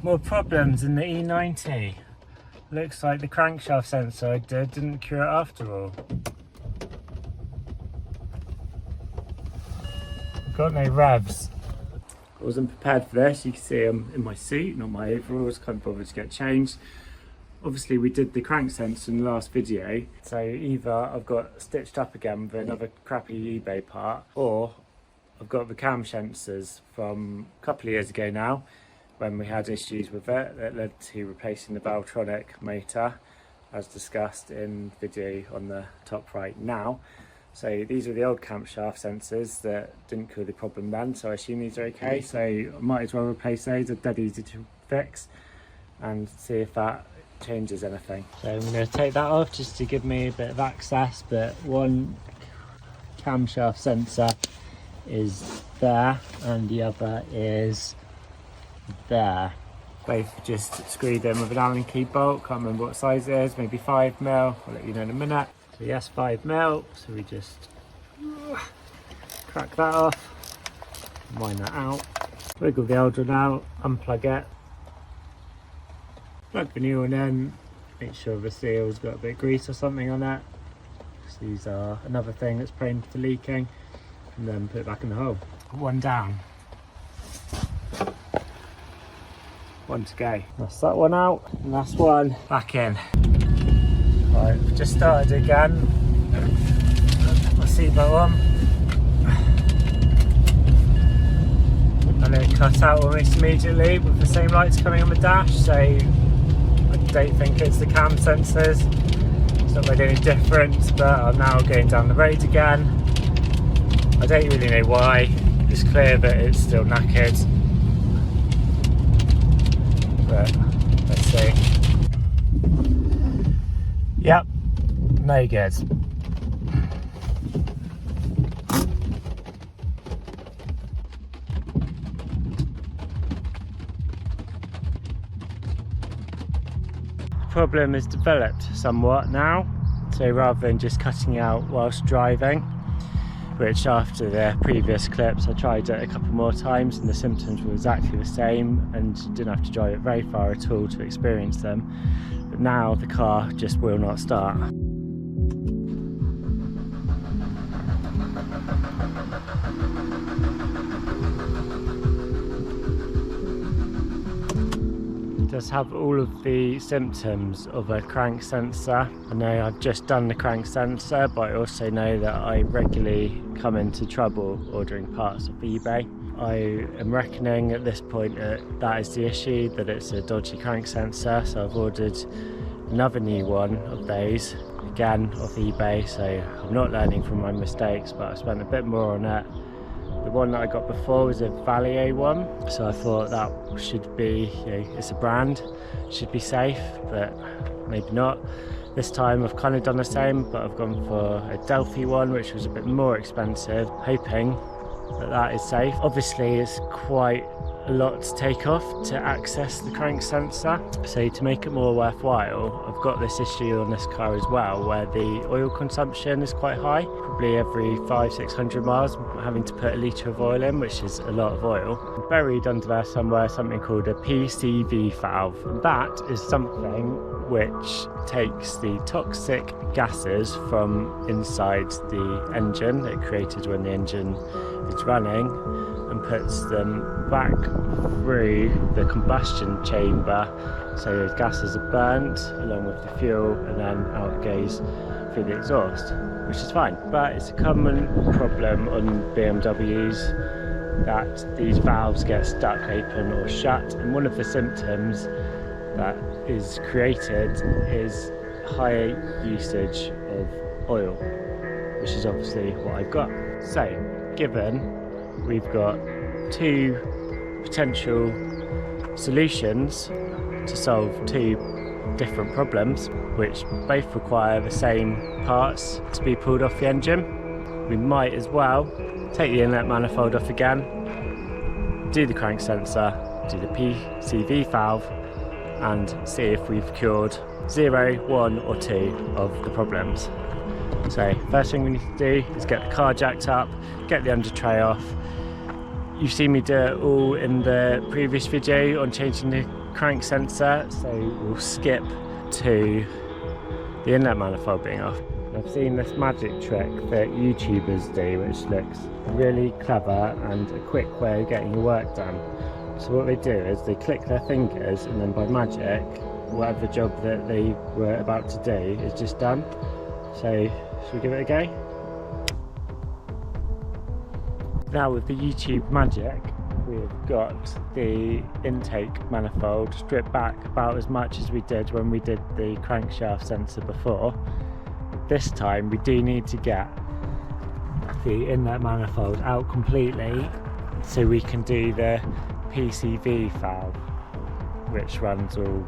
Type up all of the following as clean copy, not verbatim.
More problems in the E90. Looks like the crankshaft sensor I didn't cure it after all. Got no revs. I wasn't prepared for this. You can see I'm in my suit, not my overalls. Can't bother to get changed. Obviously we did the crank sensor in the last video, so either I've got stitched up again with another crappy eBay part, or I've got the cam sensors from a couple of years ago now, when we had issues with it that led to replacing the Valvetronic motor, as discussed in the video on the top right now. So these are the old camshaft sensors that didn't cure the problem then, so I assume these are okay. So I might as well replace those. They're dead easy to fix, and see if that changes anything. So I'm going to take that off just to give me a bit of access, but one camshaft sensor is there and the other is there. Both just screwed in with an Allen key bolt. Can't remember what size it is, maybe 5mm. I'll let you know in a minute. So yes, 5mm. So we just crack that off, wind that out, wiggle the old one out, unplug it, plug the new one in, make sure the seal's got a bit of grease or something on it. So these are another thing that's prone to leaking, and then put it back in the hole. One down. One to go. That's that one out, and that's one back in. Right, I've just started again. My seatbelt on. And it cut out almost immediately with the same lights coming on the dash, so I don't think it's the cam sensors. It's not really any different, but I'm now going down the road again. I don't really know why. It's clear that it's still knackered, but let's see. Yep, no good. The problem has developed somewhat now, so rather than just cutting out whilst driving, which after the previous clips I tried it a couple more times and the symptoms were exactly the same and didn't have to drive it very far at all to experience them, but now the car just will not start. Does have all of the symptoms of a crank sensor. I know I've just done the crank sensor, but I also know that I regularly come into trouble ordering parts off eBay. I am reckoning at this point that is the issue, that it's a dodgy crank sensor, so I've ordered another new one of those, again off eBay, so I'm not learning from my mistakes, but I spent a bit more on it. The one that I got before was a Valio one, so I thought that should be, it's a brand, should be safe, but maybe not. This time I've kind of done the same, but I've gone for a Delphi one, which was a bit more expensive, hoping that that is safe. Obviously it's quite a lot to take off to access the crank sensor, so to make it more worthwhile, I've got this issue on this car as well, where the oil consumption is quite high. Probably every 500-600 miles I'm having to put a litre of oil in, which is a lot of oil. Buried under there somewhere something called a PCV valve, and that is something which takes the toxic gases from inside the engine that it created when the engine is running and puts them back through the combustion chamber, so those gases are burnt along with the fuel, and then out it goes through the exhaust, which is fine. But it's a common problem on BMWs that these valves get stuck open or shut, and one of the symptoms that is created is higher usage of oil, which is obviously what I've got. So given we've got two potential solutions to solve two different problems, which both require the same parts to be pulled off the engine, we might as well take the inlet manifold off again, do the crank sensor, do the PCV valve, and see if we've cured 0, 1 or 2 of the problems. So first thing we need to do is get the car jacked up, get the under tray off. You've seen me do it all in the previous video on changing the crank sensor, so we'll skip to the inlet manifold being off. I've seen this magic trick that YouTubers do, which looks really clever and a quick way of getting your work done. So what they do is they click their fingers, and then by magic, whatever job that they were about to do is just done. So should we give it a go? Now with the YouTube magic, we've got the intake manifold stripped back about as much as we did when we did the crankshaft sensor before. This time we do need to get the inlet manifold out completely so we can do the PCV valve, which runs all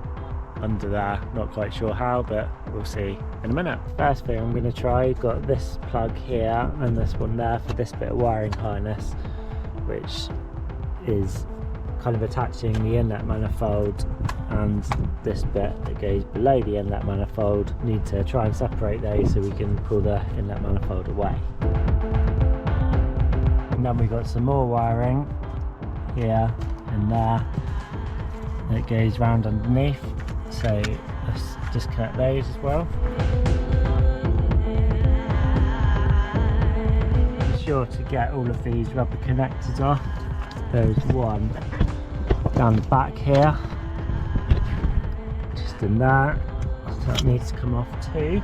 under there. Not quite sure how, but we'll see in a minute. First thing I'm going to try, got this plug here and this one there for this bit of wiring harness, which is kind of attaching the inlet manifold and this bit that goes below the inlet manifold. Need to try and separate those so we can pull the inlet manifold away. And then we've got some more wiring here and there that goes round underneath, so let's disconnect those as well. Be sure to get all of these rubber connectors off. There's one down the back here, just in there, so that needs to come off too.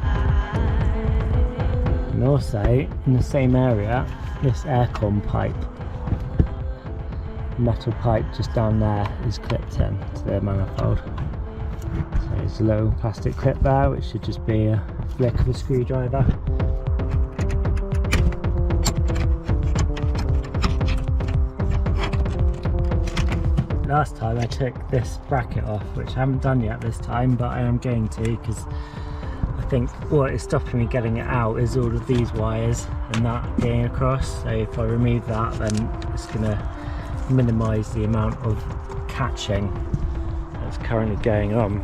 And also in the same area, this aircon pipe, metal pipe just down there, is clipped in to the manifold. So there's a little plastic clip there, which should just be a flick of a screwdriver. Last time I took this bracket off, which I haven't done yet this time, but I am going to, because I think what is stopping me getting it out is all of these wires and that going across. So if I remove that, then it's going to minimise the amount of catching that's currently going on.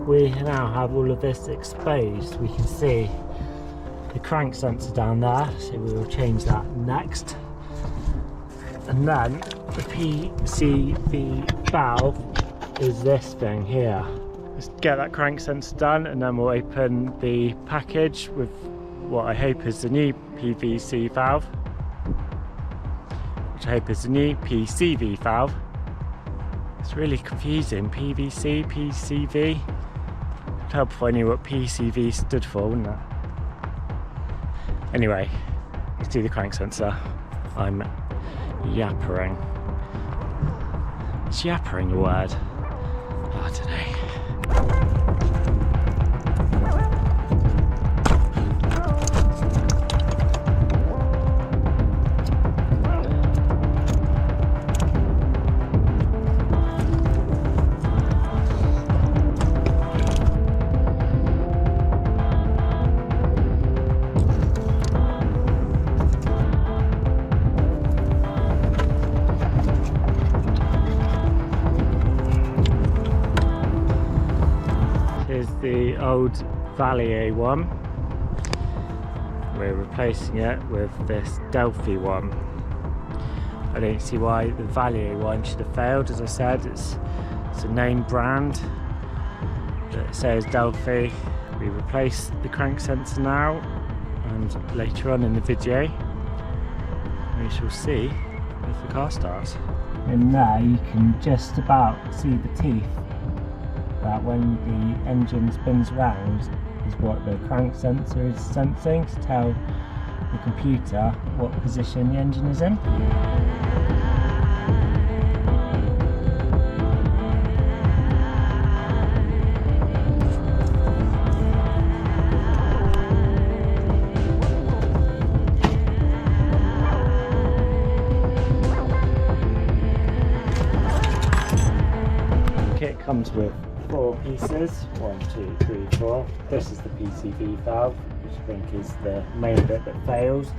We now have all of this exposed. We can see the crank sensor down there, so we will change that next. And then the PCV valve is this thing here. Let's get that crank sensor done, and then we'll open the package with what I hope is the new PVC valve, which I hope is the new PCV valve. It's really confusing, PVC, PCV. It'd help if I knew what PCV stood for, wouldn't it? Anyway, let's do the crank sensor. I'm yappering. Is yappering a word? I don't know. The old Valier one, we're replacing it with this Delphi one. I don't see why the Valier one should have failed. As I said, it's a name brand that says Delphi. We replace the crank sensor now, and later on in the video we shall see if the car starts. In there you can just about see the teeth that when the engine spins around is what the crank sensor is sensing to tell the computer what position the engine is in. The kit comes with 4 pieces, 1, 2, 3, 4. This is the PCV valve, which I think is the main bit that fails,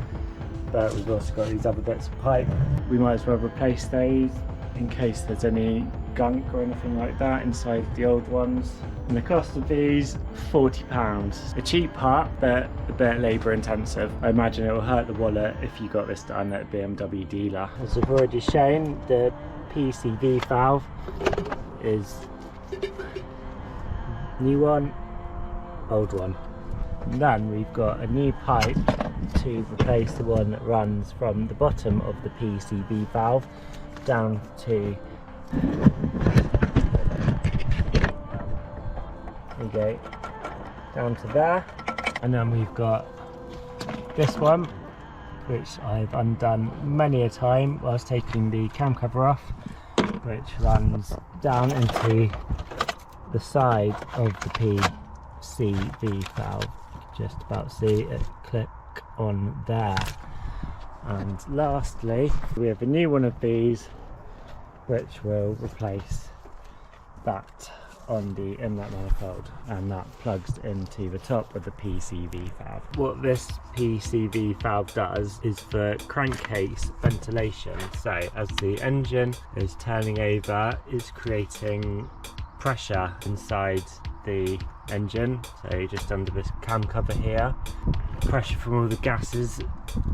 but we've also got these other bits of pipe. We might as well replace those in case there's any gunk or anything like that inside the old ones. And the cost of these, £40. A cheap part, but a bit labour intensive. I imagine it will hurt the wallet if you got this done at a BMW dealer. As I've already shown, the PCV valve is new one, old one. And then we've got a new pipe to replace the one that runs from the bottom of the PCV valve down to, there you go, down to there. And then we've got this one, which I've undone many a time whilst taking the cam cover off, which runs down into the side of the PCV valve. Just about see it click on there. And lastly, we have a new one of these which will replace that on the inlet manifold, and that plugs into the top of the PCV valve. What this PCV valve does is for crankcase ventilation. So as the engine is turning over, it's creating pressure inside the engine, so just under this cam cover here, pressure from all the gases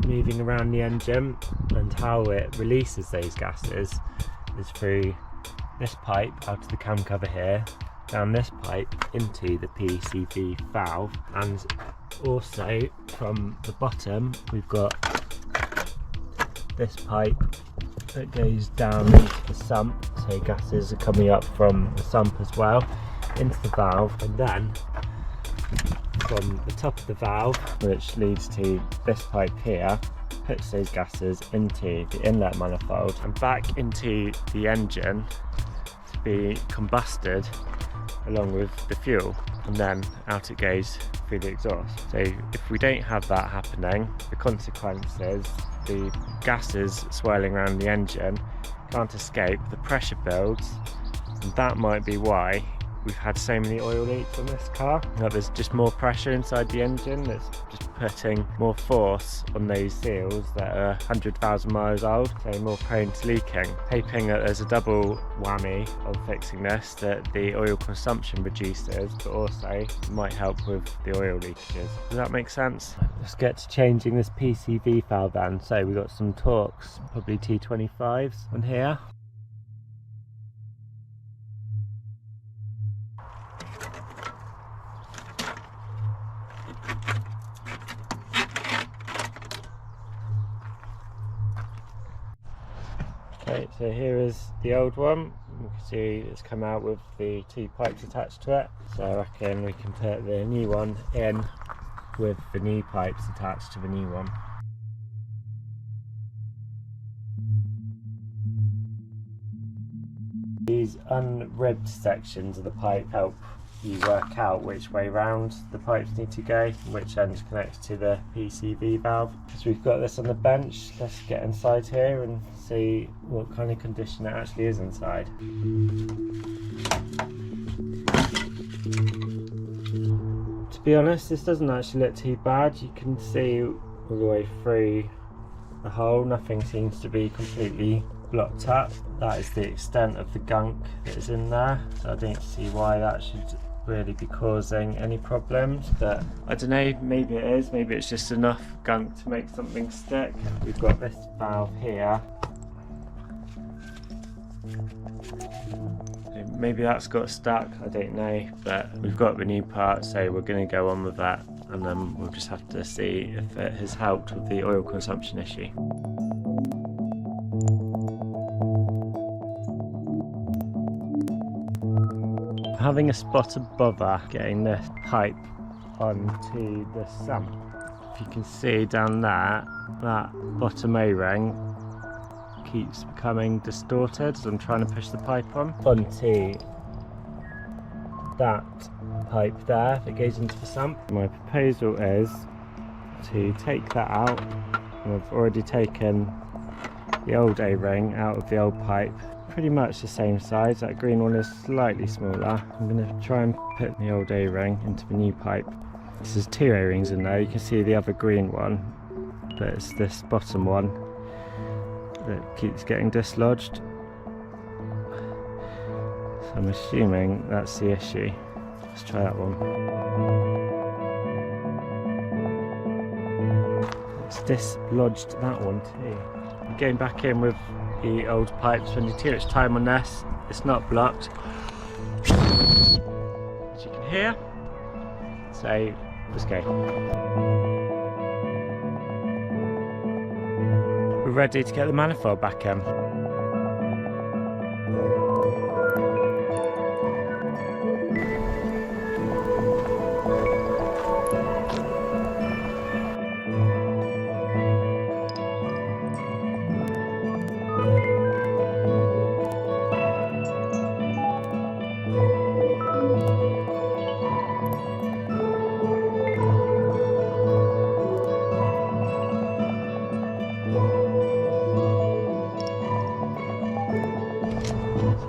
moving around the engine, and how it releases those gases is through this pipe out of the cam cover here, down this pipe into the PCV valve, and also from the bottom we've got this pipe that goes down into the sump, so gases are coming up from the sump as well into the valve, and then from the top of the valve, which leads to this pipe here, puts those gases into the inlet manifold and back into the engine to be combusted along with the fuel, and then out it goes through the exhaust. So if we don't have that happening, the consequence is the gases swirling around the engine can't escape, the pressure builds, and that might be why we've had so many oil leaks on this car. There's just more pressure inside the engine that's just putting more force on those seals that are 100,000 miles old, so more prone to leaking. Hoping that there's a double whammy of fixing this, that the oil consumption reduces, but also might help with the oil leakages. Does that make sense? Let's get to changing this PCV valve then. So we've got some Torx, probably T25s on here. Okay, so here is the old one. You can see it's come out with the two pipes attached to it. So I reckon we can put the new one in with the new pipes attached to the new one. These unribbed sections of the pipe help you work out which way round the pipes need to go, which end connects to the PCV valve. So we've got this on the bench. Let's get inside here and see what kind of condition it actually is inside. To be honest, this doesn't actually look too bad. You can see all the way through the hole, nothing seems to be completely blocked up. That is the extent of the gunk that is in there, so I don't see why that should really be causing any problems, but I don't know, maybe it is, maybe it's just enough gunk to make something stick. We've got this valve here, maybe that's got stuck, I don't know, but we've got the new part, so we're going to go on with that, and then we'll just have to see if it has helped with the oil consumption issue. Having a spot of bother getting this pipe onto the sump. If you can see down there, that bottom O-ring keeps becoming distorted as I'm trying to push the pipe onto that pipe there that goes into the sump. My proposal is to take that out, and I've already taken the old O-ring out of the old pipe. Pretty much the same size, that green one is slightly smaller. I'm going to try and put the old O-ring into the new pipe. There's two O-rings in there, you can see the other green one, but it's this bottom one that keeps getting dislodged. I'm assuming that's the issue. Let's try that one. It's dislodged that one too. I'm going back in with the old pipe, spending too much time on this. It's not blocked, as you can hear. So let's go. We're ready to get the manifold back in.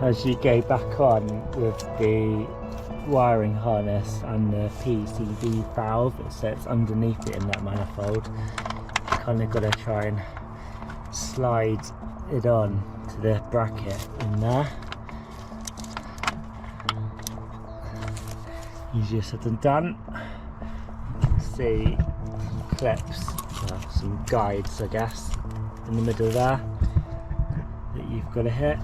As you go back on with the wiring harness and the PCV valve that sits underneath the inlet manifold, you kind of got to try and slide it on to the bracket in there. Easier said than done. You can see clips, some guides I guess, in the middle there that you've got to hit.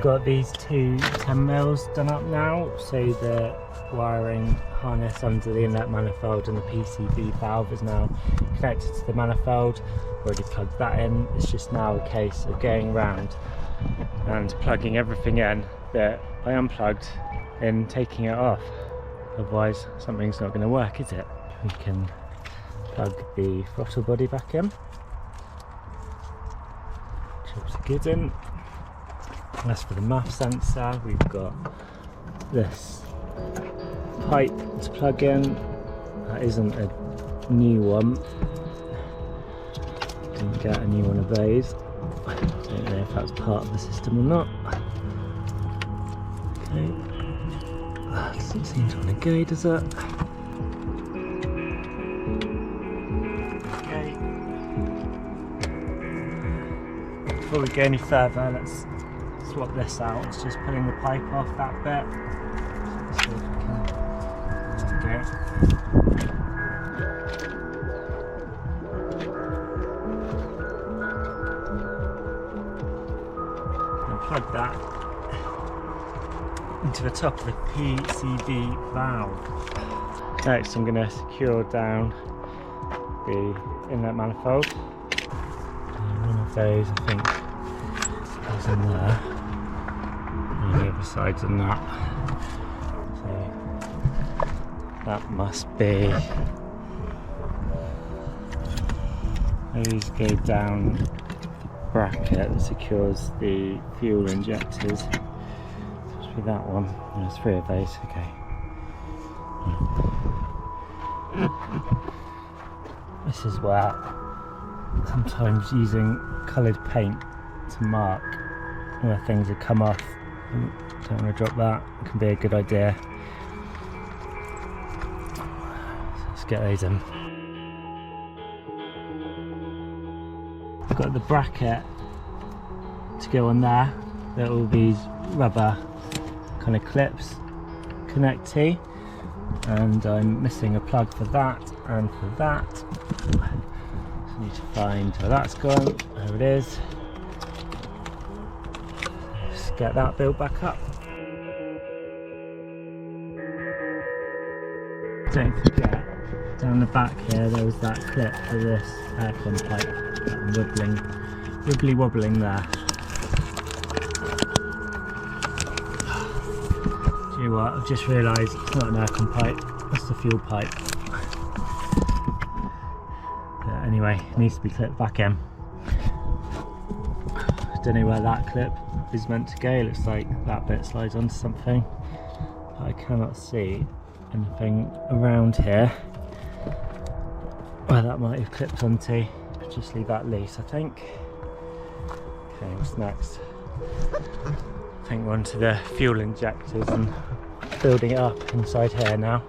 Got these two 10mm done up now, so the wiring harness under the inlet manifold and the PCV valve is now connected to the manifold. Already plugged that in. It's just now a case of going around and plugging everything in that I unplugged and taking it off. Otherwise something's not going to work, is it? We can plug the throttle body back in. Chips are good in. As for the MAF sensor, we've got this pipe to plug in. That isn't a new one. Didn't get a new one of those. I don't know if that's part of the system or not. Okay. Doesn't seem to want to go, does it? Okay. Before we go any further, let's swap this out. It's just pulling the pipe off that bit. Let's see if we can. There we go. And plug that into the top of the PCV valve. Next I'm going to secure down the inlet manifold. And one of those I think goes in there. The other side's on that, so that must be, those go down the bracket that secures the fuel injectors. Must be that one. There's three of those. Okay. This is where sometimes using coloured paint to mark where things have come off. Don't want to drop that. It can be a good idea. So let's get those in. I've got the bracket to go on there that all these rubber kind of clips connect to, and I'm missing a plug for that and for that. So I need to find where that's gone. There it is. Get that built back up. Don't forget, down the back here there was that clip for this aircon pipe, that wibbly wobbling there. Do you know what, I've just realised it's not an aircon pipe, that's the fuel pipe. But anyway, it needs to be clipped back in. Don't know where that clip is meant to go. It looks like that bit slides onto something, but I cannot see anything around here where that might have clipped onto. Just leave that loose, I think. Okay, what's next? I think we're onto the fuel injectors and building it up inside here now.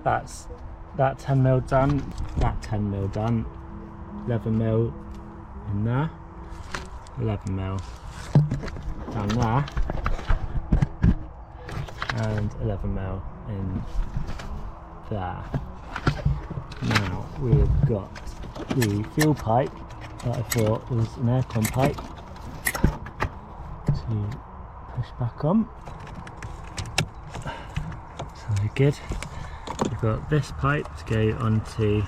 That's that 10mm done, that 10mm done, 11mm in there, 11mm down there, and 11mm in there. Now we've got the fuel pipe that I thought was an aircon pipe to push back on. So they're good. We've got this pipe to go onto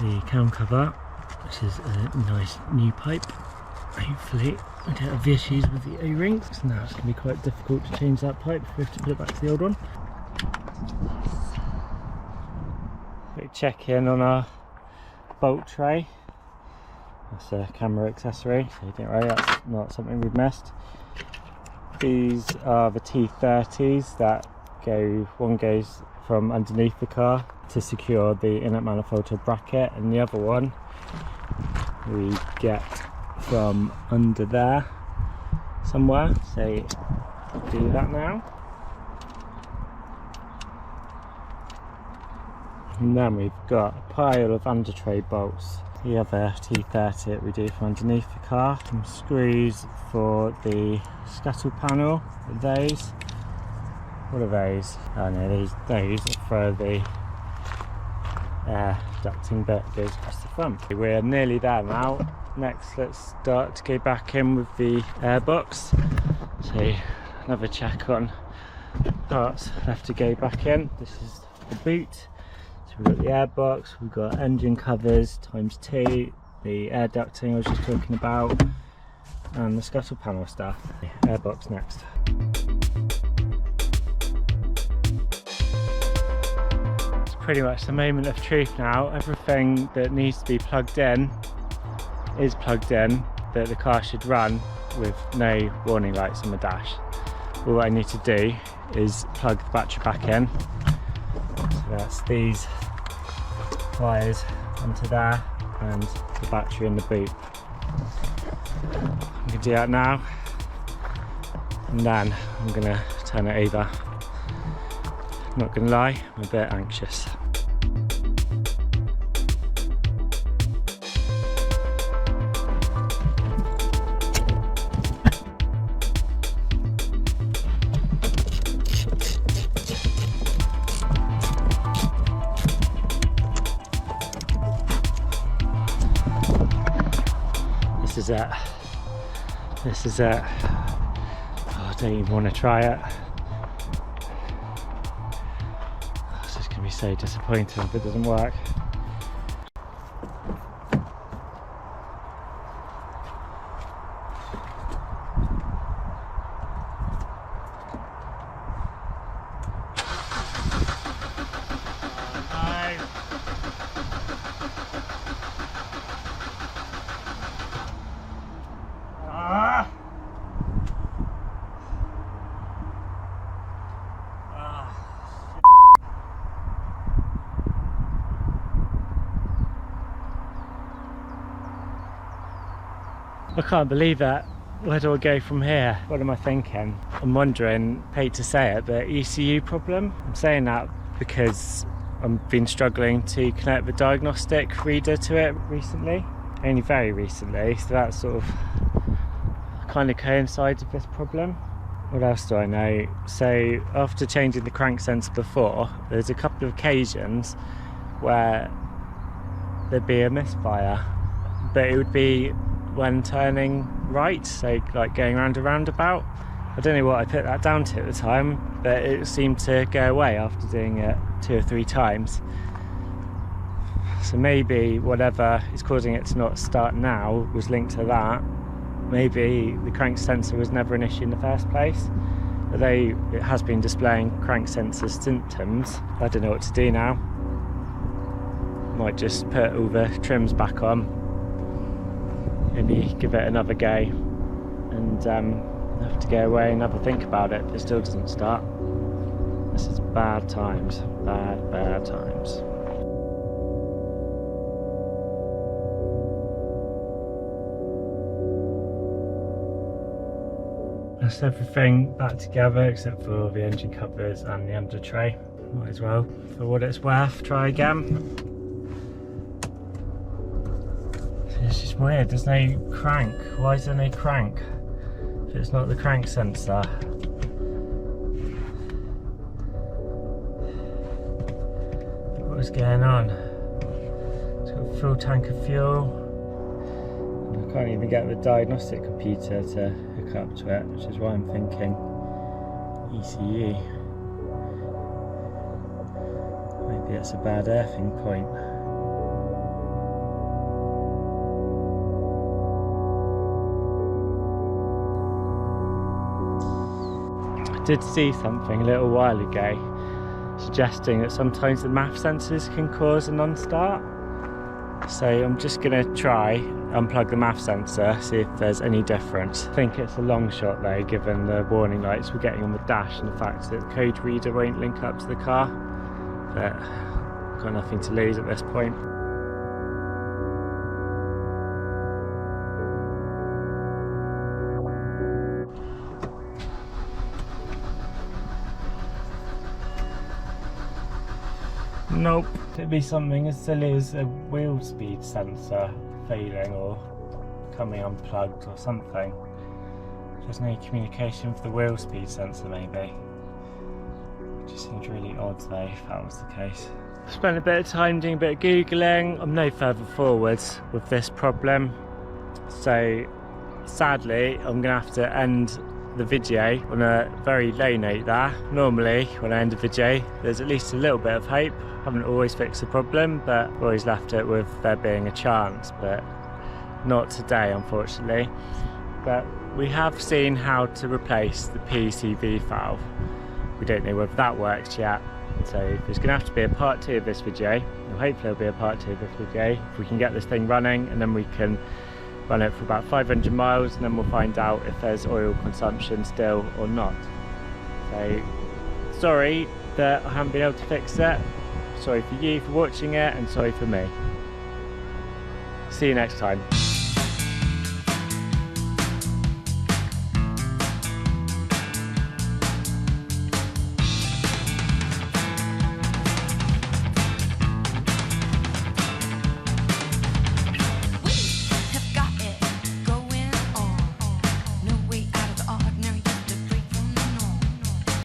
the cam cover, which is a nice new pipe. Hopefully we don't have the issues with the O-rings. Now it's going to be quite difficult to change that pipe if we have to put it back to the old one. Quick check in on our bolt tray. That's a camera accessory, so don't worry, that's not something we've missed. These are the T30s that one goes from underneath the car to secure the inlet manifold to a bracket, and the other one we get from under there somewhere. So I'll do that now. And then we've got a pile of under tray bolts. The other T30 that we do from underneath the car. Some screws for the scuttle panel. Those. What are those? Oh no, those are for the air ducting bit that goes across the front. We're nearly there now. Next, let's start to go back in with the airbox. So another check on parts left to go back in. This is the boot. We've got the airbox, we've got engine covers ×2, the air ducting I was just talking about, and the scuttle panel stuff. The airbox next. It's pretty much the moment of truth now. Everything that needs to be plugged in is plugged in, that the car should run with no warning lights on the dash. All I need to do is plug the battery back in. So that's these wires onto there and the battery in the boot. I'm going to do that now, and then I'm going to turn it over. Not going to lie, I'm a bit anxious. This is it. Oh, I don't even want to try it. Oh, this is going to be so disappointing if it doesn't work. I can't believe that. Where do I go from here? What am I thinking? I'm wondering, hate to say it, but ECU problem? I'm saying that because I've been struggling to connect the diagnostic reader to it recently. Only very recently, so that sort of kind of coincides with this problem. What else do I know? So after changing the crank sensor before, there's a couple of occasions where there'd be a misfire, but it would be when turning right, so like going around a roundabout. I don't know what I put that down to at the time, but it seemed to go away after doing it 2 or 3 times. So maybe whatever is causing it to not start now was linked to that. Maybe the crank sensor was never an issue in the first place, although it has been displaying crank sensor symptoms. I don't know what to do now. Might just put all the trims back on, maybe give it another go, and have to go away and have a think about it if it still doesn't start. This is bad times, bad times. That's everything back together except for the engine covers and the under tray. Might as well, for what it's worth, try again. It's just weird, there's no crank. Why is there no crank if it's not the crank sensor? What's going on? It's got a full tank of fuel. And I can't even get the diagnostic computer to hook up to it, which is why I'm thinking ECU. Maybe it's a bad earthing point. I did see something a little while ago suggesting that sometimes the MAF sensors can cause a non-start. So I'm just going to try unplug the MAF sensor, see if there's any difference. I think it's a long shot though, given the warning lights we're getting on the dash and the fact that the code reader won't link up to the car. But I've got nothing to lose at this point. Nope. It'd be something as silly as a wheel speed sensor failing or coming unplugged or something. There's no communication with the wheel speed sensor maybe. It just seems really odd though if that was the case. I spent a bit of time doing a bit of Googling. I'm no further forwards with this problem. So sadly I'm gonna have to end the video on a very low note there. Normally when I end a video there's at least a little bit of hope. I haven't always fixed the problem, but always left it with there being a chance, but not today unfortunately. But we have seen how to replace the PCV valve. We don't know whether that works yet, so there's going to have to be a part 2 of this video, or hopefully there'll be a part 2 of this video if we can get this thing running, and then we can run it for about 500 miles and then we'll find out if there's oil consumption still or not. So sorry that I haven't been able to fix it. Sorry for you for watching it, and sorry for me. See you next time.